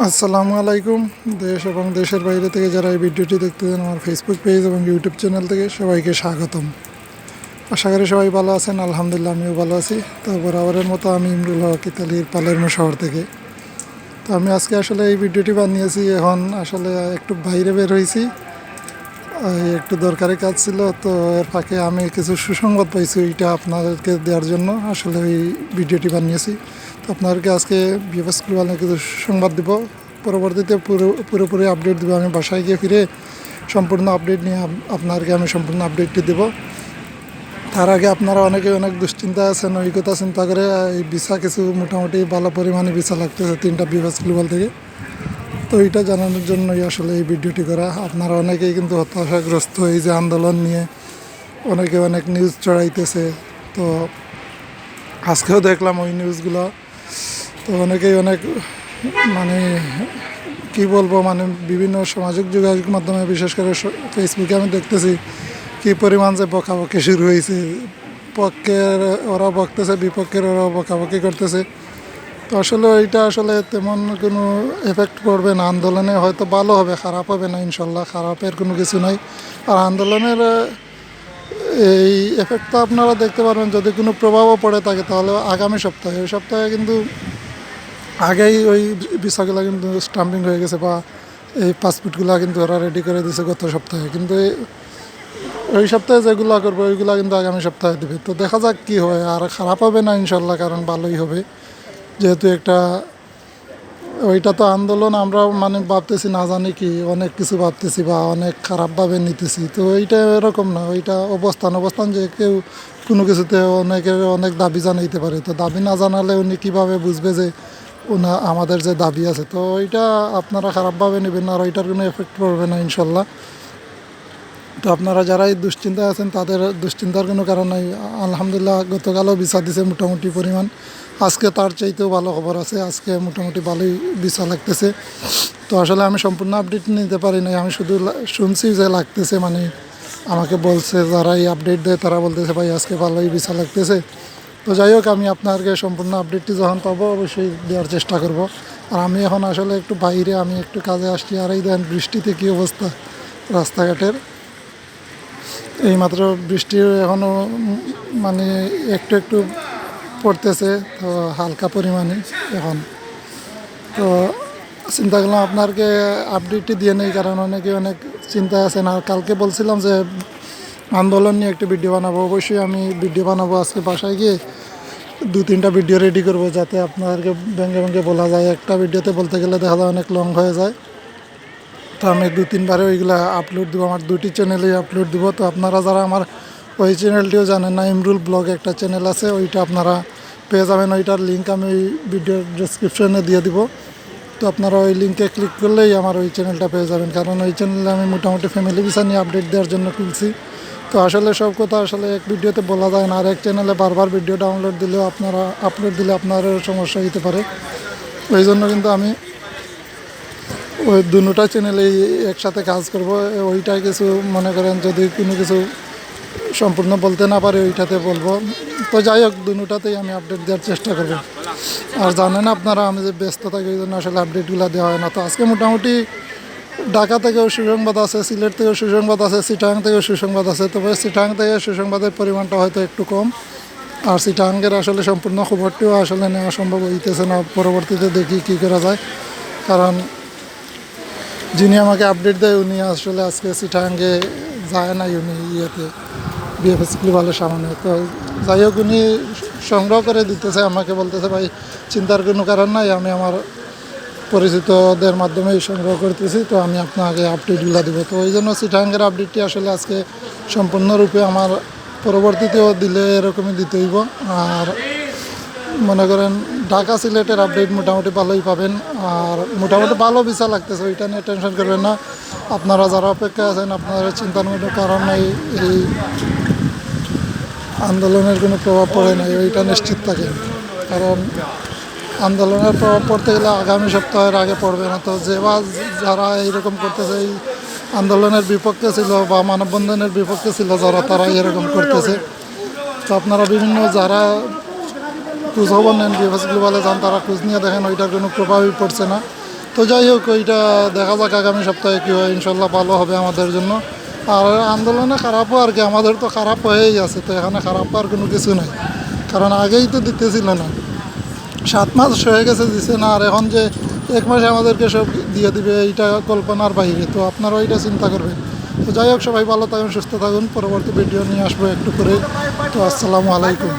আসসালামু আলাইকুম। দেশ এবং দেশের বাইরে থেকে যারা এই ভিডিওটি দেখতেছেন আমার ফেসবুক পেজ এবং ইউটিউব চ্যানেল থেকে সবাইকে স্বাগতম। আশা করি সবাই ভালো আছেন। আলহামদুলিল্লাহ আমিও ভালো আছি। তো বরাবরের মতো আমি ইমরুল হক ইতালির পালেরমো শহর থেকে। তো আমি আজকে আসলে এই ভিডিওটি বানিয়েছি, এখন আসলে একটু বাইরে বের হয়েছি, একটু দরকারি কাজ ছিল। তো এর ফাঁকে আমি কিছু সুসংবাদ পাইছি, এটা আপনাদেরকে দেওয়ার জন্য আসলে এই ভিডিওটি বানিয়েছি। তো আপনাদেরকে আজকে বিএফএস গ্লোবালের কিছু সুসংবাদ দিব, পরবর্তীতে পুরোপুরি আপডেট দেবো। আমি বাসায় গিয়ে ফিরে সম্পূর্ণ আপডেট নিয়ে আপনাদেরকে আমি সম্পূর্ণ আপডেটটি দেবো। তার আগে আপনারা অনেকে অনেক দুশ্চিন্তা আছেন, অভিজ্ঞতা চিন্তা করে এই ভিসা কিছু মোটামুটি ভালো পরিমাণে ভিসা লাগতেছে 3টা বিএফএস গ্লোবাল থেকে। তো এইটা জানানোর জন্যই আসলে এই ভিডিওটি করা। আপনারা অনেকেই কিন্তু হতাশাগ্রস্ত, এই যে আন্দোলন নিয়ে অনেকে অনেক নিউজ চড়াইতেছে। তো আজকেও দেখলাম ওই নিউজগুলো। তো অনেকেই অনেক মানে কি বলবো, মানে বিভিন্ন সামাজিক যোগাযোগ মাধ্যমে বিশেষ করে ফেসবুকে আমি দেখতেছি কী পরিমাণ যে বকাবকি শুরু হয়েছে। পক্ষের ওরা বকতেছে, বিপক্ষের ওরা বকাবকি করতেছে। তো আসলে ওইটা আসলে তেমন কোনো এফেক্ট পড়বে না আন্দোলনে, হয়তো ভালো হবে, খারাপ হবে না ইনশাল্লাহ, খারাপের কোনো কিছু নাই। আর আন্দোলনের এই এফেক্টটা আপনারা দেখতে পারবেন যদি কোনো প্রভাবও পড়ে থাকে তাহলে আগামী সপ্তাহে, ওই সপ্তাহে কিন্তু আগেই ওই ভিসাগুলো কিন্তু স্টাম্পিং হয়ে গেছে, বা এই পাসপোর্টগুলো কিন্তু ওরা রেডি করে দিয়েছে গত সপ্তাহে। কিন্তু ওই সপ্তাহে যেগুলো করবো ওইগুলো কিন্তু আগামী সপ্তাহে দেবে। তো দেখা যাক কী হয়, আর খারাপ হবে না ইনশাল্লাহ, কারণ ভালোই হবে। যেহেতু একটা ওইটা তো আন্দোলন, আমরা মানে ভাবতেছি না জানি কি অনেক কিছু ভাবতেছি বা অনেক খারাপভাবে নিতেছি। তো ওইটা এরকম না, ওইটা অবস্থান যে কেউ কোনো কিছুতে অনেকের অনেক দাবি জানাইতে পারে। তো দাবি না জানালে উনি কীভাবে বুঝবে যে আমাদের যে দাবি আছে। তো ওইটা আপনারা খারাপভাবে নেবেন না, আর ওইটার কোনো এফেক্ট পড়বে না ইনশাল্লাহ। তো আপনারা যারা এই দুশ্চিন্তায় আছেন তাদের দুশ্চিন্তার কোনো কারণ নাই। আলহামদুলিল্লাহ গতকালও ভিসা দিছে মোটামুটি পরিমাণ, আজকে তার চাইতেও ভালো খবর আছে, আজকে মোটামুটি ভালোই ভিসা লাগতেছে। তো আসলে আমি সম্পূর্ণ আপডেট নিতে পারি নাই, আমি শুধু শুনছি যে লাগতেছে, মানে আমাকে বলছে যারা এই আপডেট দেয় তারা বলতেছে ভাই আজকে ভালোই ভিসা লাগতেছে। তো যাই হোক, আমি আপনাদেরকে সম্পূর্ণ আপডেটটি যখন পাবো অবশ্যই দেওয়ার চেষ্টা করব। আর আমি এখন আসলে একটু বাইরে, আমি একটু কাজে আসছি, আর এই দেন বৃষ্টিতে কী অবস্থা রাস্তাঘাটের। এইমাত্র বৃষ্টি এখনও মানে একটু একটু পড়তেছে, তো হালকা পরিমাণে এখন। তো চিন্তা করলাম আপনাকে আপডেটটি দিয়ে নেই, কারণ অনেকে অনেক চিন্তায় আছেন। আর কালকে বলছিলাম যে আন্দোলন নিয়ে একটি ভিডিও বানাবো, অবশ্যই আমি ভিডিও বানাবো। আজকে বাসায় গিয়ে 2-3টা ভিডিও রেডি করব, যাতে আপনাদেরকে ভেঙে ভেঙে বলা যায়। একটা ভিডিওতে বলতে গেলে দেখা যায় অনেক লং হয়ে যায়। তো আমি 2-3বারে ওইগুলো আপলোড দেবো, আমার 2টি চ্যানেলেই আপলোড দেবো। তো আপনারা যারা আমার ওই চ্যানেলটিও জানেন না, ইমরুল ব্লগ একটা চ্যানেল আছে, ওইটা আপনারা পেয়ে যাবেন। ওইটার লিঙ্ক আমি ওই ভিডিওর ডেসক্রিপশনে দিয়ে দিব। তো আপনারা ওই লিঙ্কে ক্লিক করলেই আমার ওই চ্যানেলটা পেয়ে যাবেন, কারণ ওই চ্যানেলে আমি মোটামুটি ফ্যামিলি ভিসা নিয়ে আপডেট দেওয়ার জন্য খুলছি। তো আসলে সব কথা আসলে এক ভিডিওতে বলা যায় না, আর এক চ্যানেলে বারবার ভিডিও ডাউনলোড দিলেও আপনারা আপলোড দিলে আপনারও সমস্যা হতে পারে। ওই জন্য কিন্তু আমি ওই দুটা চ্যানেলেই একসাথে কাজ করব। ওইটাই কিছু মনে করেন যদি কোনো কিছু সম্পূর্ণ বলতে না পারে ওইটাতে বলবো। তো যাই হোক, দুটাতেই আমি আপডেট দেওয়ার চেষ্টা করব। আর জানেন আপনারা আমি যে ব্যস্ত থাকি, ওই জন্য আসলে আপডেটগুলো দেওয়া হয় না। তো আজকে মোটামুটি ঢাকা থেকেও সুসংবাদ আছে, সিলেট থেকেও সুসংবাদ আছে, চিটাগাং থেকেও সুসংবাদ আছে। তবে চিটাগাং থেকে সুসংবাদের পরিমাণটা হয়তো একটু কম, আর চিটাগাংয়ের আসলে সম্পূর্ণ খবরটিও আসলে নেওয়া সম্ভব হইতেছে না। পরবর্তীতে দেখি কী করা যায়, কারণ যিনি আমাকে আপডেট দেয় উনি আসলে আজকে চিটাগাংয়ে যায় নাই, উনি ইয়েতে বিএফএস গ্লোবালের সামনে। তো যাই হোক, উনি সংগ্রহ করে দিতেছে আমাকে, বলতেছে ভাই চিন্তার কোনো কারণ নাই, আমি আমার পরিচিতদের মাধ্যমেই সংগ্রহ করতেছি, তো আমি আপনাকে আপডেটগুলো দেবো। তো ওই জন্য চিটাগাংয়ের আপডেটটি আসলে আজকে সম্পূর্ণরূপে আমার পরবর্তীতেও দিলে এরকমই দিতে হইব। আর মনে করেন ঢাকা সিলেটের আপডেট মোটামুটি ভালোই পাবেন, আর মোটামুটি ভালো ভিসা লাগতেছে, ওইটা নিয়ে টেনশন করবেন না। আপনারা যারা অপেক্ষা আছেন আপনারা চিন্তার কোনো কারণ নেই, এই আন্দোলনের কোনো প্রভাব পড়ে নাই ওইটা নিশ্চিত থাকেন। কারণ আন্দোলনের প্রভাব পড়তে গেলে আগামী সপ্তাহের আগে পড়বে না। তো যারা এইরকম করতেছে, এই আন্দোলনের বিপক্ষে ছিল বা মানববন্ধনের বিপক্ষে ছিল যারা, তারা এরকম করতেছে। তো আপনারা বিভিন্ন যারা খোঁজখবর নেন বিএফএস গ্লোবালে যান, তারা খোঁজ নিয়ে দেখেন ওইটার কোনো প্রভাবই পড়ছে না। তো যাই হোক ওইটা দেখা যাক আগামী সপ্তাহে কী হয়, ইনশাল্লাহ ভালো হবে আমাদের জন্য। আর আন্দোলনে খারাপও আর কি, আমাদের তো খারাপ হয়েই আছে, তো এখানে খারাপ আর কোনো কিছু নাই, কারণ আগেই তো দিতেছিল না, 7 মাস হয়ে গেছে দিছে না, আর এখন যে 1 মাসে আমাদেরকে সব দিয়ে দিবে এইটা কল্পনার বাইরে, তো আপনারাও এটা চিন্তা করবেন। তো যাই হোক সবাই ভালো থাকুন, সুস্থ থাকুন, পরবর্তী ভিডিও নিয়ে আসবো একটু করে। তো আসসালামু আলাইকুম।